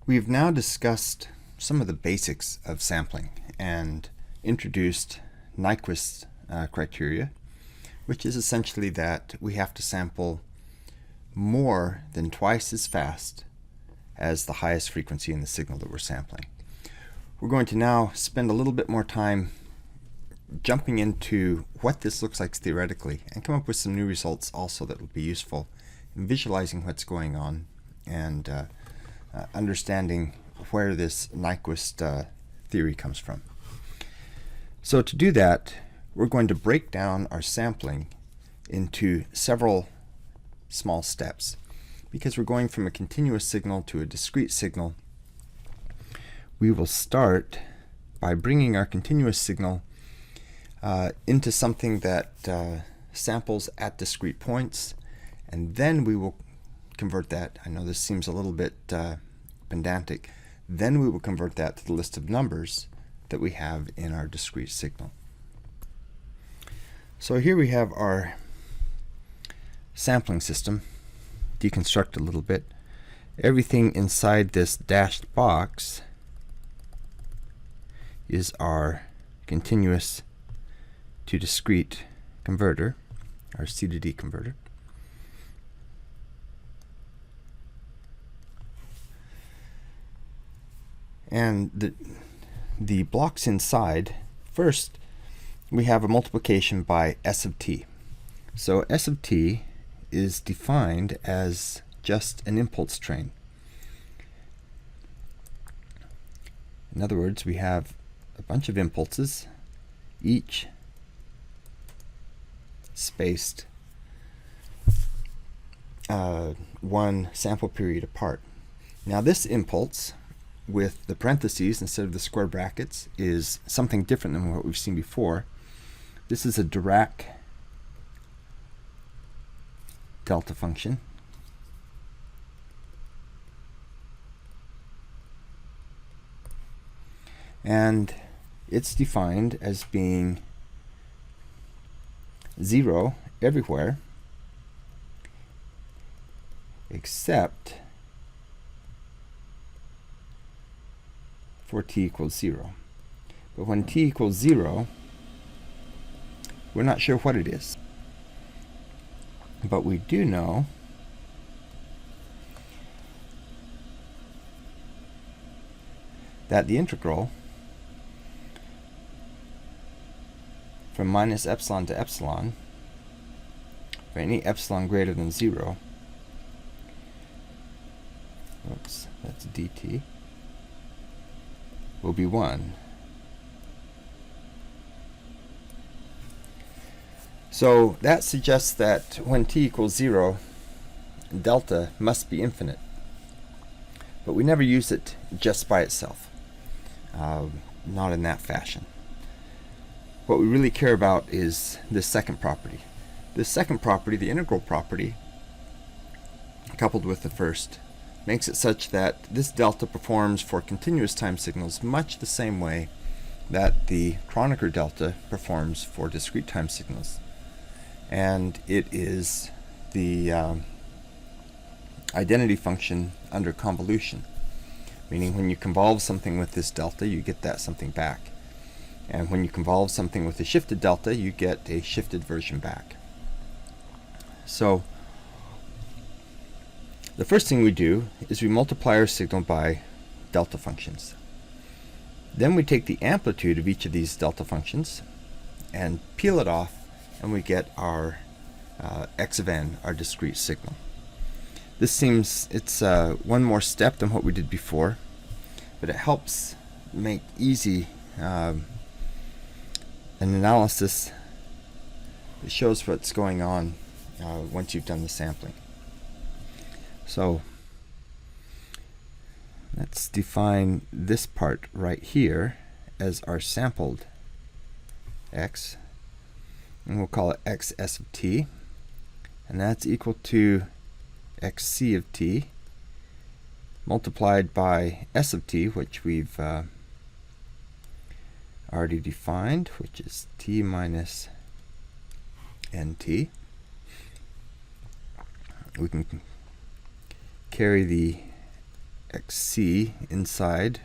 We've now discussed some of the basics of sampling and introduced Nyquist criteria, which is essentially that we have to sample more than twice as fast as the highest frequency in the signal that we're sampling. We're going to now spend a little bit more time jumping into what this looks like theoretically and come up with some new results also that will be useful in visualizing what's going on and understanding where this Nyquist theory comes from. So to do that, we're going to break down our sampling into several small steps. Because we're going from a continuous signal to a discrete signal, we will start by bringing our continuous signal into something that samples at discrete points, and then we will convert that. I know this seems a little bit pedantic. Then we will convert that to the list of numbers that we have in our discrete signal. So here we have our sampling system deconstruct a little bit. Everything inside this dashed box is our continuous to discrete converter, our C to D converter. And the blocks inside, first we have a multiplication by S of t. So S of t is defined as just an impulse train. In other words, we have a bunch of impulses, each spaced one sample period apart. Now this impulse, with the parentheses instead of the square brackets, is something different than what we've seen before. This is a Dirac delta function. And it's defined as being 0 everywhere except for t equals 0. But when t equals 0, we're not sure what it is. But we do know that the integral from minus epsilon to epsilon for any epsilon greater than 0, oops, that's dt, will be 1. So that suggests that when t equals 0, delta must be infinite. But we never use it just by itself, not in that fashion. What we really care about is this second property. This second property, the integral property, coupled with the first, makes it such that this delta performs for continuous time signals much the same way that the Kronecker delta performs for discrete time signals. And it is the identity function under convolution, meaning when you convolve something with this delta, you get that something back. And when you convolve something with a shifted delta, you get a shifted version back. So the first thing we do is we multiply our signal by delta functions. Then we take the amplitude of each of these delta functions and peel it off, and we get our x of n, our discrete signal. This seems, it's one more step than what we did before, but it helps make easy an analysis that shows what's going on once you've done the sampling. So let's define this part right here as our sampled x, and we'll call it xs of t, and that's equal to xc of t multiplied by s of t, which we've already defined, which is t minus nt. We can carry the xc inside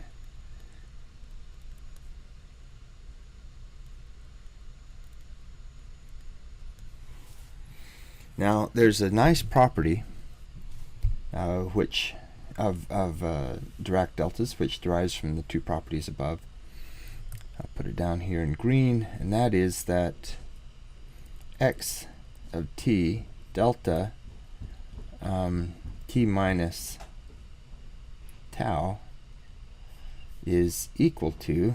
now. There's a nice property which of Dirac deltas, which derives from the two properties above. I'll put it down here in green, and that is that x of t delta t minus tau is equal to,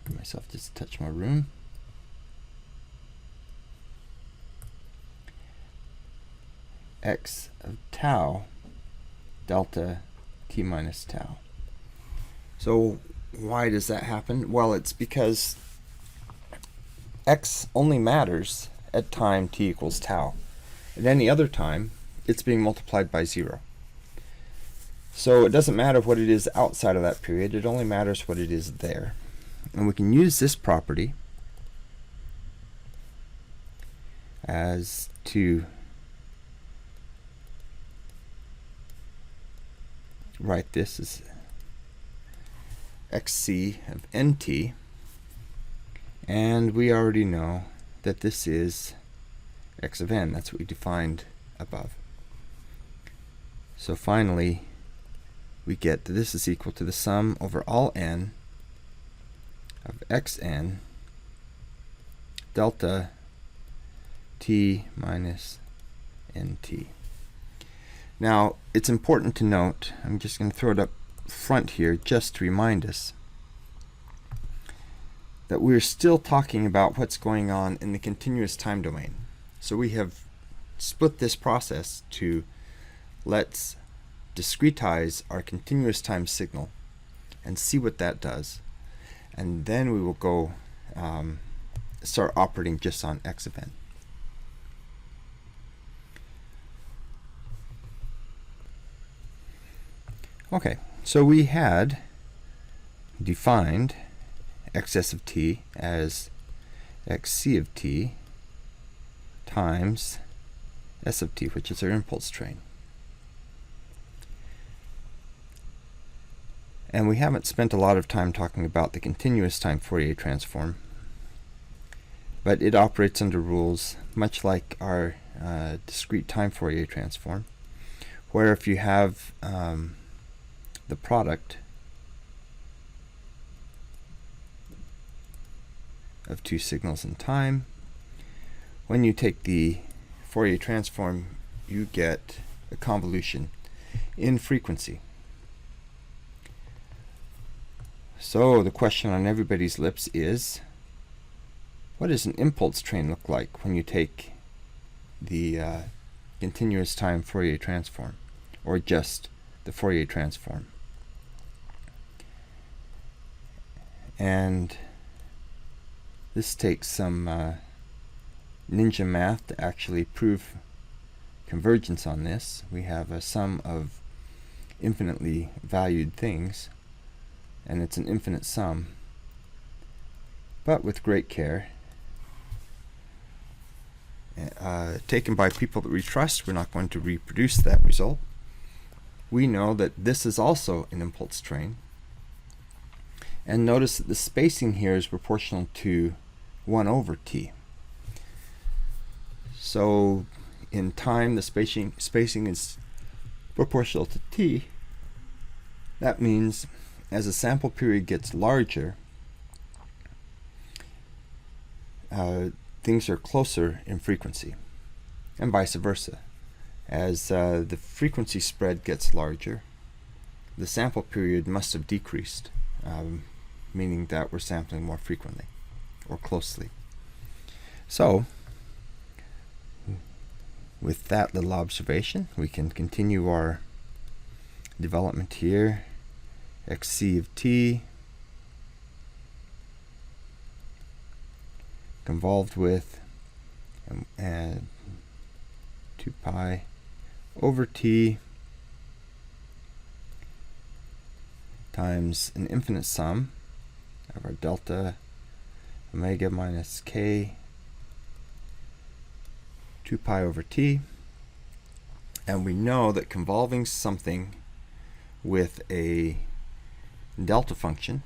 give myself just a touch more room, x of tau delta t minus tau. So why does that happen? Well, it's because x only matters at time t equals tau. At any other time, it's being multiplied by 0. So it doesn't matter what it is outside of that period, it only matters what it is there. And we can use this property as to write this as xc of nt, and we already know that this is x of n. That's what we defined above. So finally we get that this is equal to the sum over all n of xn delta t minus nt. Now, it's important to note, I'm just going to throw it up front here just to remind us that we're still talking about what's going on in the continuous time domain. So we have split this process to let's discretize our continuous time signal and see what that does. And then we will go start operating just on x of n. Okay, so we had defined xs of t as xc of t times s of t, which is our impulse train. And we haven't spent a lot of time talking about the continuous time Fourier transform, but it operates under rules much like our discrete time Fourier transform, where if you have the product of two signals in time, when you take the Fourier transform, you get a convolution in frequency. So the question on everybody's lips is, what does an impulse train look like when you take the continuous time Fourier transform, or just the Fourier transform? And this takes some ninja math to actually prove convergence on this. We have a sum of infinitely valued things, and it's an infinite sum. But with great care, taken by people that we trust, we're not going to reproduce that result. We know that this is also an impulse train. And notice that the spacing here is proportional to 1 over t. So in time, the spacing is proportional to t. That means as the sample period gets larger, things are closer in frequency, and vice versa. As the frequency spread gets larger, the sample period must have decreased, meaning that we're sampling more frequently or closely. So with that little observation, we can continue our development here. Xc of t convolved with 2 pi over t times an infinite sum of our delta omega minus k 2 pi over t. And we know that convolving something with a delta function,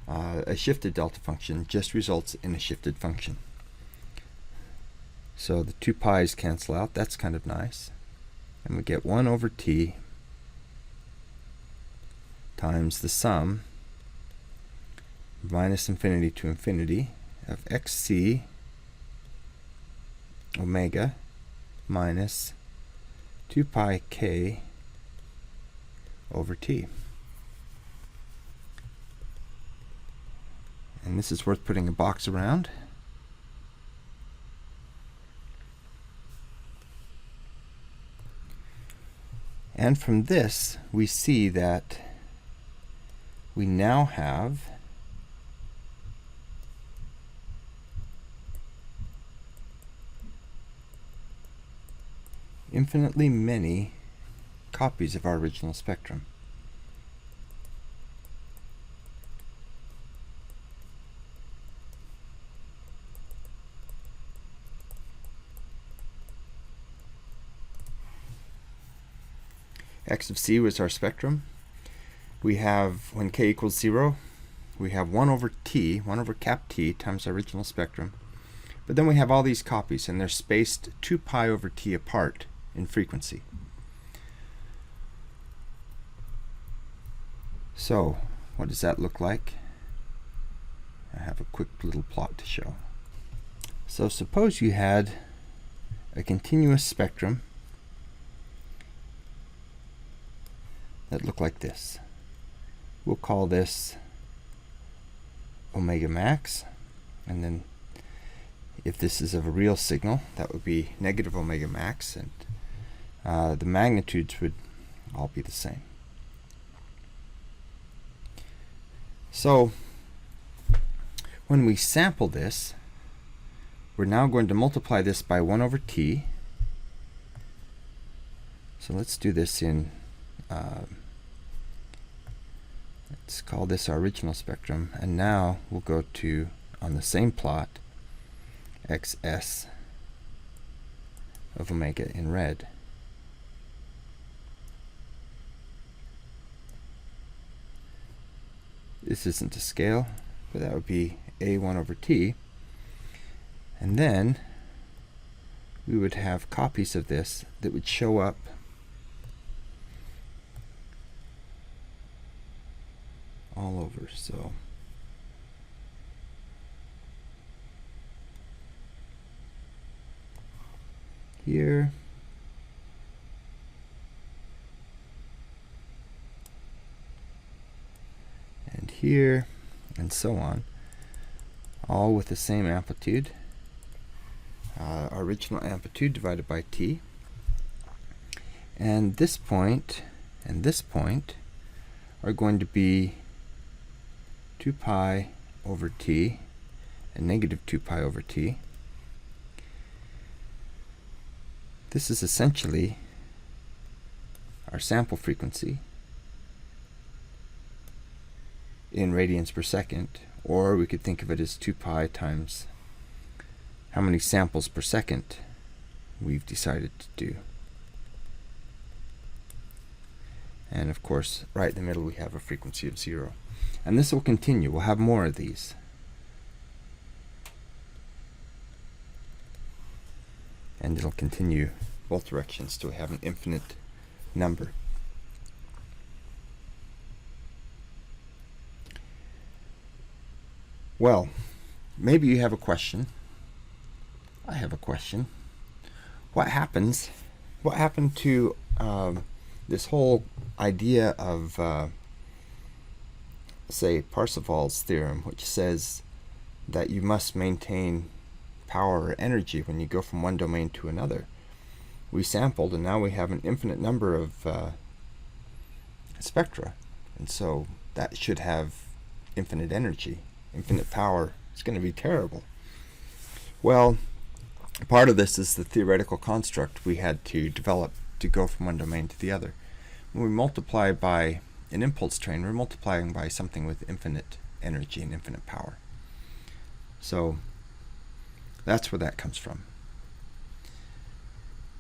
a shifted delta function just results in a shifted function. So the 2 pi's cancel out. That's kind of nice. And we get 1 over t times the sum minus infinity to infinity of xc omega minus 2 pi k over t. And this is worth putting a box around. And from this, we see that we now have infinitely many copies of our original spectrum. X of c was our spectrum. We have, when k equals 0, we have 1 over t, 1 over cap t times our original spectrum. But then we have all these copies, and they're spaced 2 pi over t apart in frequency. So, what does that look like? I have a quick little plot to show. So suppose you had a continuous spectrum that looked like this. We'll call this omega max, and then if this is of a real signal, that would be negative omega max, and the magnitudes would all be the same. So when we sample this, we're now going to multiply this by 1 over t. So let's do this in let's call this our original spectrum, and now we'll go to, on the same plot, xs of omega in red. This isn't to scale, but that would be a1 over t, and then we would have copies of this that would show up all over. So here, and here, and so on, all with the same amplitude, our original amplitude divided by t. And this point and this point are going to be 2 pi over t and negative 2 pi over t. This is essentially our sample frequency in radians per second, or we could think of it as 2 pi times how many samples per second we've decided to do. And of course, right in the middle we have a frequency of 0. And this will continue. We'll have more of these. And it'll continue both directions till we have an infinite number. Well, maybe you have a question. I have a question. What happened to this whole idea of say Parseval's theorem, which says that you must maintain power or energy when you go from one domain to another? We sampled, and now we have an infinite number of spectra, and so that should have infinite energy, infinite power. It's going to be terrible. Well, part of this is the theoretical construct we had to develop to go from one domain to the other. When we multiply by an impulse train, we're multiplying by something with infinite energy and infinite power. So that's where that comes from.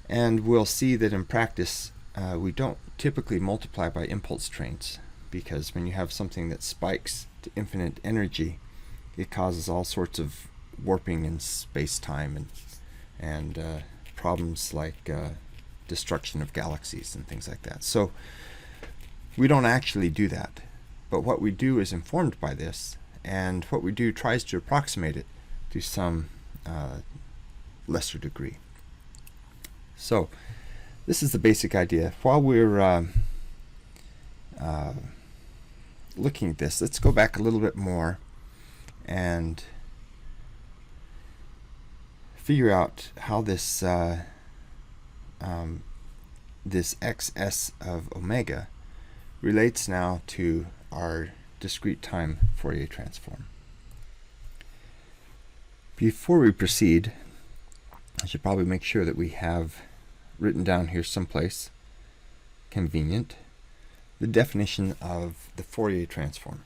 And we'll see that in practice we don't typically multiply by impulse trains, because when you have something that spikes to infinite energy, it causes all sorts of warping in space-time and problems like destruction of galaxies and things like that. So we don't actually do that, but what we do is informed by this, and what we do tries to approximate it to some lesser degree. So this is the basic idea. While we're looking at this, let's go back a little bit more and figure out how this this xs of omega relates now to our discrete time Fourier transform. Before we proceed, I should probably make sure that we have written down here someplace convenient the definition of the Fourier transform,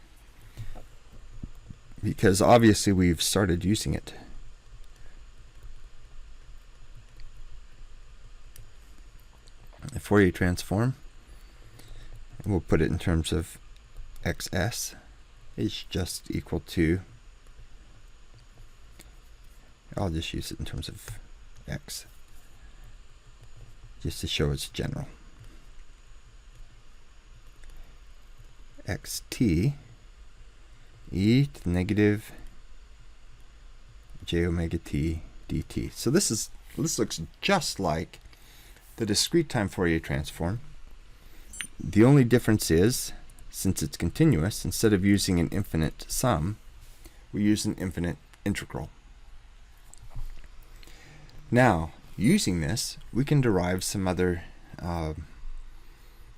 because obviously we've started using it. The Fourier transform, and we'll put it in terms of xs, is just equal to, I'll just use it in terms of x, just to show it's general. Xt e to the negative j omega t dt. So this looks just like the discrete time Fourier transform. The only difference is, since it's continuous, instead of using an infinite sum, we use an infinite integral. Now, using this, we can derive some other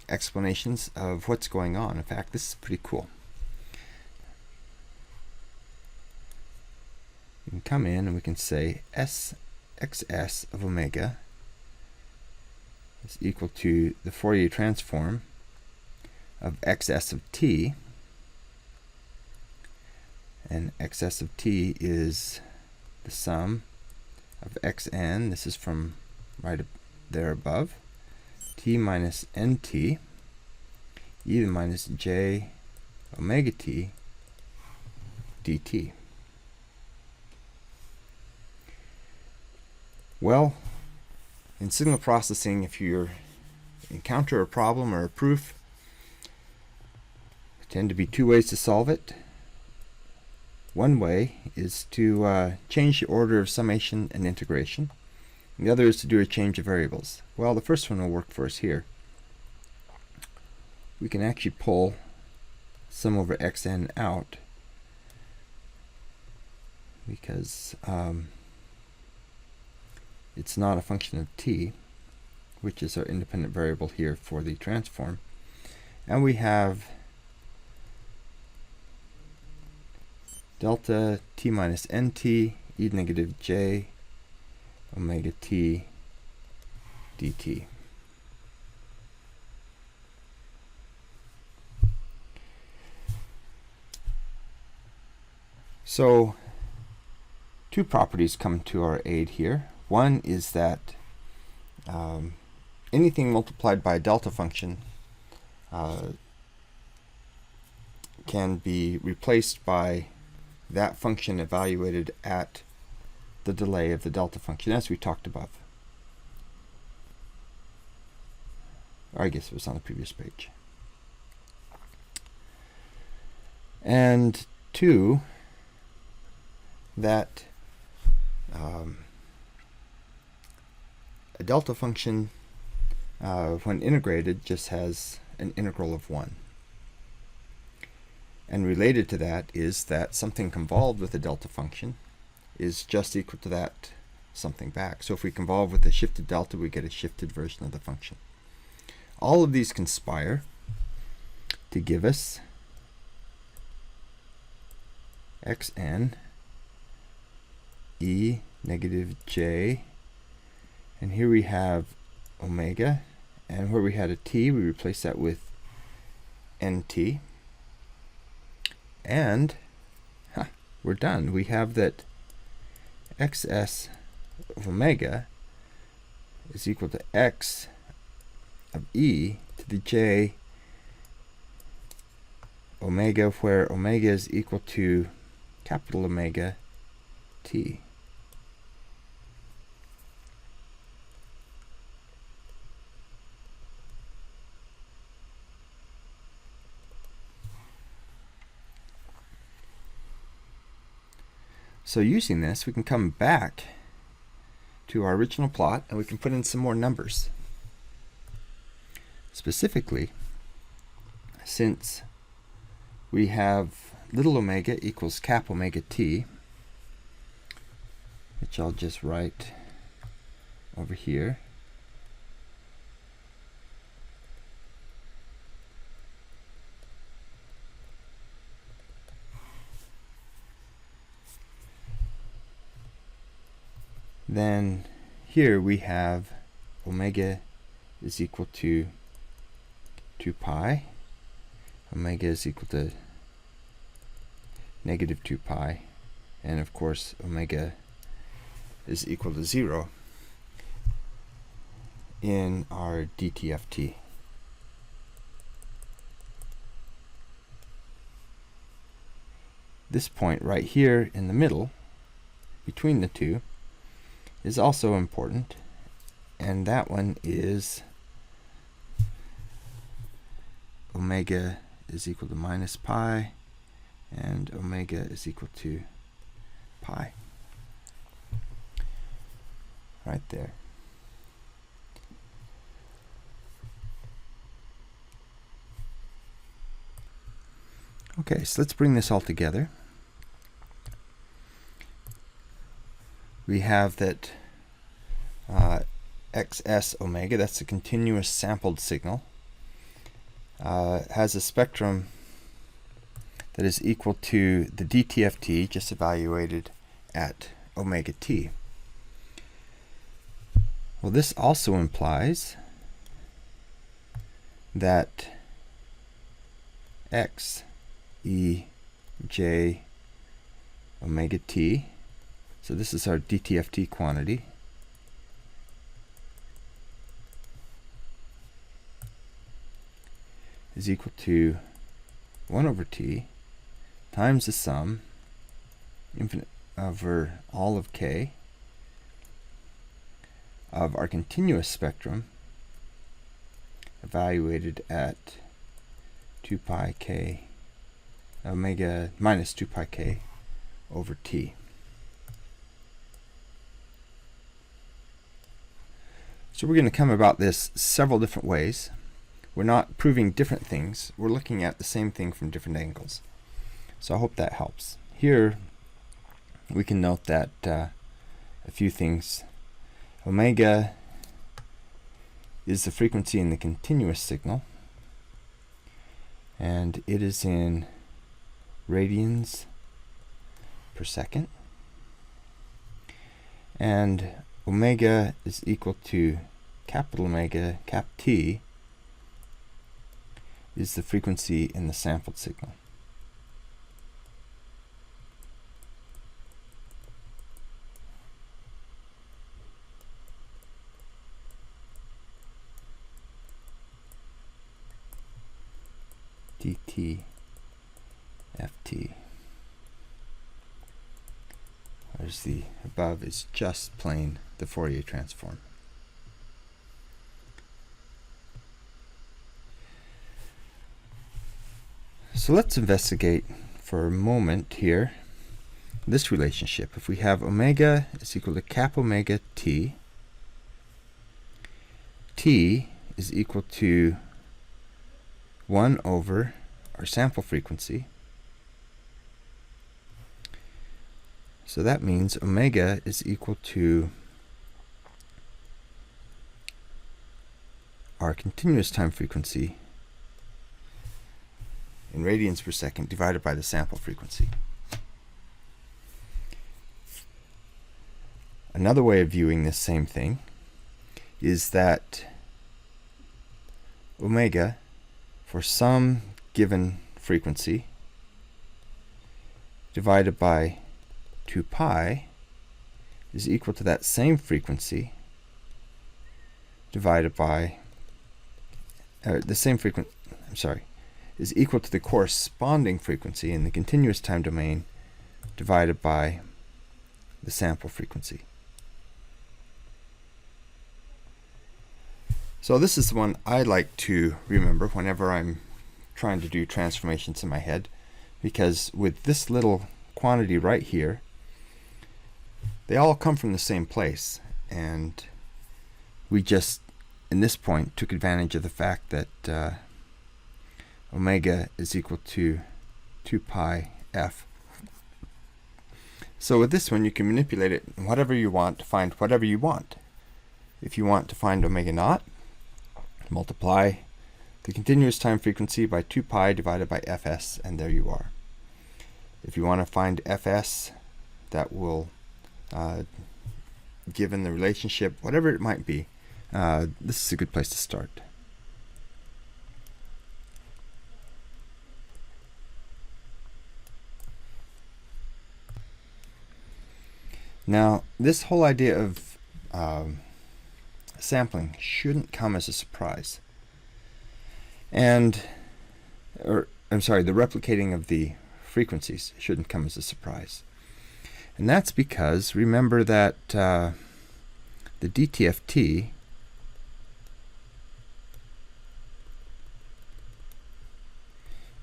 explanations of what's going on. In fact, this is pretty cool. We can come in and we can say xs of omega is equal to the Fourier transform of xs of t, and xs of t is the sum of xn, this is from right up there above, t minus nt e to the minus j omega t dt. Well, in signal processing, if you encounter a problem or a proof, there tend to be two ways to solve it. One way is to change the order of summation and integration. And the other is to do a change of variables. Well, the first one will work for us here. We can actually pull sum over xn out, because it's not a function of t, which is our independent variable here for the transform. And we have delta t minus nt e to the negative j omega t dt. So two properties come to our aid here. One is that anything multiplied by a delta function can be replaced by that function evaluated at the delay of the delta function, as we talked above. Or I guess it was on the previous page. And two, that a delta function, when integrated, just has an integral of 1. And related to that is that something convolved with a delta function is just equal to that something back. So if we convolve with a shifted delta, we get a shifted version of the function. All of these conspire to give us xn e negative j, and here we have omega, and where we had a t, we replace that with nt, and we're done. We have that xs of omega is equal to x of e to the j omega, where omega is equal to capital Omega t. So using this, we can come back to our original plot and we can put in some more numbers. Specifically, since we have little omega equals cap omega t, which I'll just write over here. Then here we have omega is equal to 2 pi. Omega is equal to negative 2 pi. And of course, omega is equal to 0 in our DTFT. This point right here in the middle, between the two, is also important, and that one is omega is equal to minus pi, and omega is equal to pi. Right there. Okay, so let's bring this all together. We have that XS omega, that's a continuous sampled signal, has a spectrum that is equal to the DTFT just evaluated at omega t. Well, this also implies that X E J omega t, so this is our DTFT quantity, is equal to 1 over t times the sum infinite over all of k of our continuous spectrum evaluated at 2 pi k omega minus 2 pi k over t. So we're going to come about this several different ways. We're not proving different things. We're looking at the same thing from different angles. So I hope that helps. Here we can note that a few things. Omega is the frequency in the continuous signal, and it is in radians per second. And omega is equal to capital Omega, cap t, is the frequency in the sampled signal. DTFT, whereas the above is just plain the Fourier transform. So let's investigate for a moment here this relationship. If we have omega is equal to cap omega t, t is equal to 1 over our sample frequency. So that means omega is equal to our continuous time frequency in radians per second divided by the sample frequency. Another way of viewing this same thing is that omega for some given frequency divided by 2 pi is equal to that same frequency divided by the same frequency, I'm sorry, is equal to the corresponding frequency in the continuous time domain divided by the sample frequency. So this is the one I like to remember whenever I'm trying to do transformations in my head, because with this little quantity right here, they all come from the same place, and we just, in this point, took advantage of the fact that omega is equal to 2 pi f. So with this one, you can manipulate it whatever you want to find whatever you want. If you want to find omega naught, multiply the continuous time frequency by 2 pi divided by fs, and there you are. If you want to find fs, that will, given the relationship, whatever it might be, this is a good place to start. Now, this whole idea of sampling shouldn't come as a surprise. The replicating of the frequencies shouldn't come as a surprise. And that's because, remember that the DTFT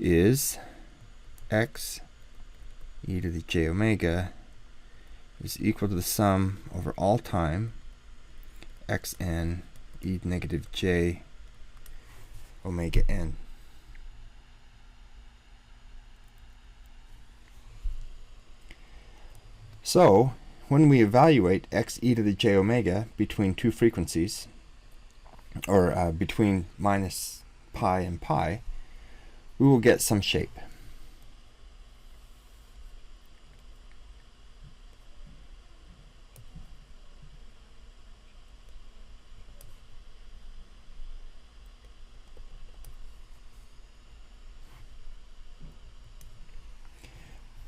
is x e to the j omega is equal to the sum over all time xn e to negative j omega n. So when we evaluate x e to the j omega between two frequencies, or between minus pi and pi, we will get some shape.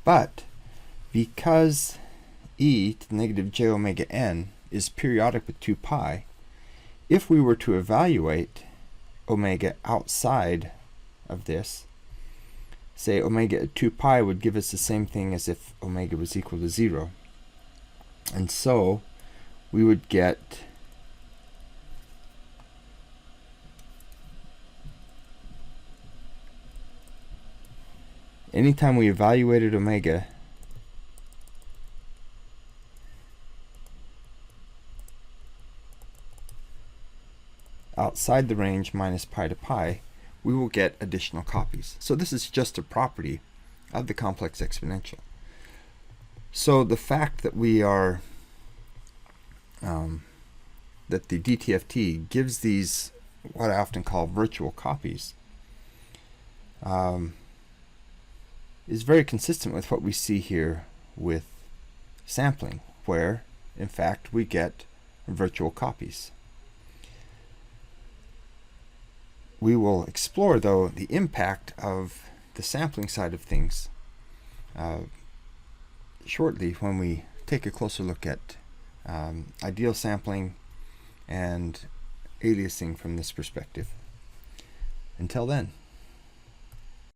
But because e to the negative j omega n is periodic with 2 pi, if we were to evaluate omega outside of this, say omega at 2 pi would give us the same thing as if omega was equal to 0. And so we would get anytime we evaluated omega outside the range minus pi to pi, we will get additional copies. So this is just a property of the complex exponential. So the fact that we are that the DTFT gives these what I often call virtual copies is very consistent with what we see here with sampling, where in fact we get virtual copies. We will explore, though, the impact of the sampling side of things shortly when we take a closer look at ideal sampling and aliasing from this perspective. Until then.